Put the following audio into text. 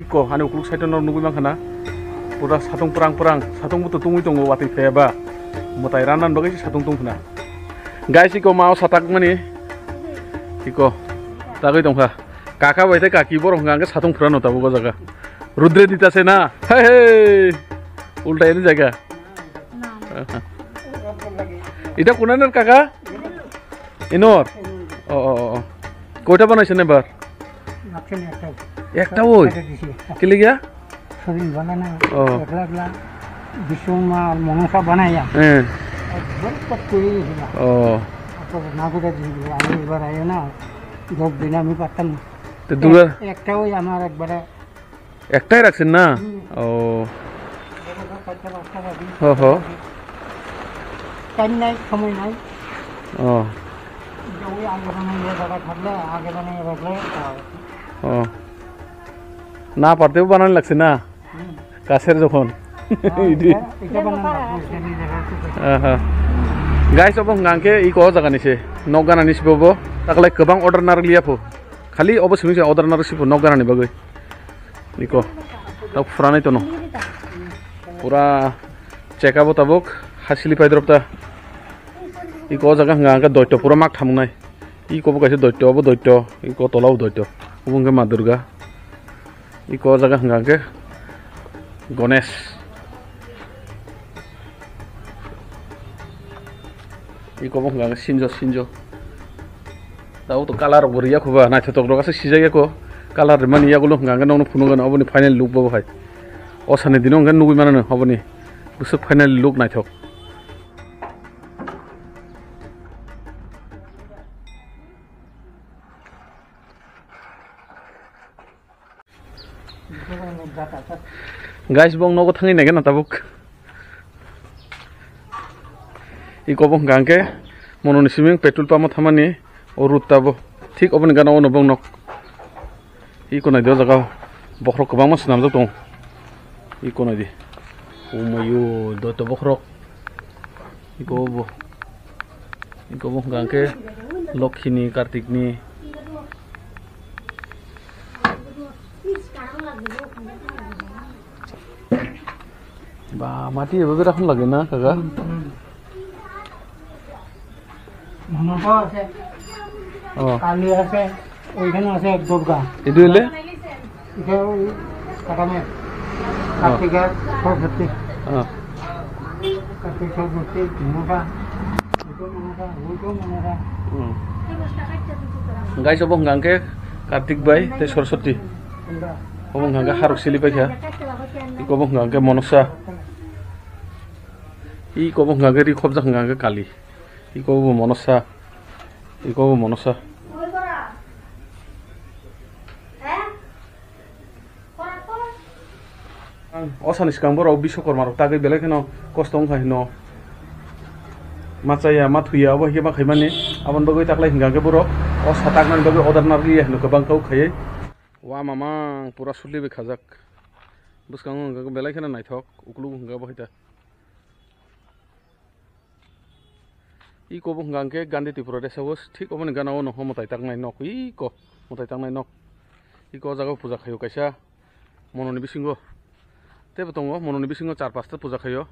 Iko ane ukluk saito nor nunggu bang kana pura satung perang satung butuh tunggu tunggu wati feba mutai ranan bagai satung tunggu na guys iko mau satak mani iko tagai tongha kakak baite kaki borong nggak satung puran otak buka jaga rudre dita sena hei ulta ini jaga ida kunaner kakak inor oh kota mana sih nebar একটা ওই কি লিগা শরীর বানানা একলা একলা বিশ্বমা মনসা বানাইয়া একবার কত করে দিলা না করে দিল আমি এবার আইও না 10 দিন আমি পারতাম না তো দুলা একটা ওই আমার একবারে একটাই রাখছেন না হো টাইম নাই সময় নাই ওই আগে বানাইয়া জায়গা থাকলে আগে বানাইয়া রাখলে না পারতেও বানানো লাগছে না কাছের যখন গাইস अब गांके इ को जगह निसे नक गानानि सिबो ताकलाय गोबां अर्डार नारलियाफो खाली अबो सिमिसे अर्डार नारसिबो नक गानानि बागै निको ता फुरानाय तनो पूरा चेकआप ताबक हासिलि पाइद्रपता इ को जगह गांके दैत्य पूरा माक थामुनाय इ को गाइसे दैत्य अबो दैत्य इ को तलाव दैत्य उबंगे मा दुर्गा इ को जगह गांके गणेश इ को गांके सिंजो दाउ तो कलर बरिया खुबा नायथ तक गासे सिजाय को कलर मानिया गुलो गांके ननो फुनुगन अबनि फाइनल लुक बो हाय असानि दिनो गान नुगै माननो अबनि गुसु फाइनल लुक नायथ guys bong nogo thangi nage na tabuk iko bong gangke mononi siming petrol pump thamani orut tabo thik oboni gana ono bong nok iko nai do jaga bokhro kobang mas nam jok tong iko nai di umayu do to bokhro iko bong gangke lokhini kartikni বা মাটি এভাবে রাখুন লাগে না কাকা মনসা আছে কালি আছে ওইখানে আছে এক দুর্গা এটু হইলে এটা ওই কাটামে কার্তিকা সরস্বতী কার্তিক সরস্বতী মনসা গাইস অবং গাংকে কার্তিক বাই তে সরস্বতী অবং গাংকে হারক সিলি পাইখা ই কবং গাংকে মনসা ই কবং গাংকে রি খবজা গাংকে কালি ই কব মনসা অসানি সিকাংবর বিশ্বকর্মার তাকে বেলেগ হেন কষ্ট খাইন মাচাইয়া মাথুইয়া अब हेबा खैमानि आबन बगै ताकलाय हिंगाके बर अ साताकनानि बगै अर्डार नारलिया हेन गोबां खाव खायै वा मामा पुरा सुलिबे खाजाक बुसकां हिंगाके बेलेग हेन नायथक उक्लु हिंगा बहैता इ कबो हिंगाके गान्धी त्रिपुरा देसावस ठीक अबनि गानाव न हमताय ताकनाय नक इ को मताय ताकनाय नक इ को जागा पूजा खायो कायसा मननि बिसिंगो तेबो दङ मननि बिसिंगो 4-5 ता पूजा खायो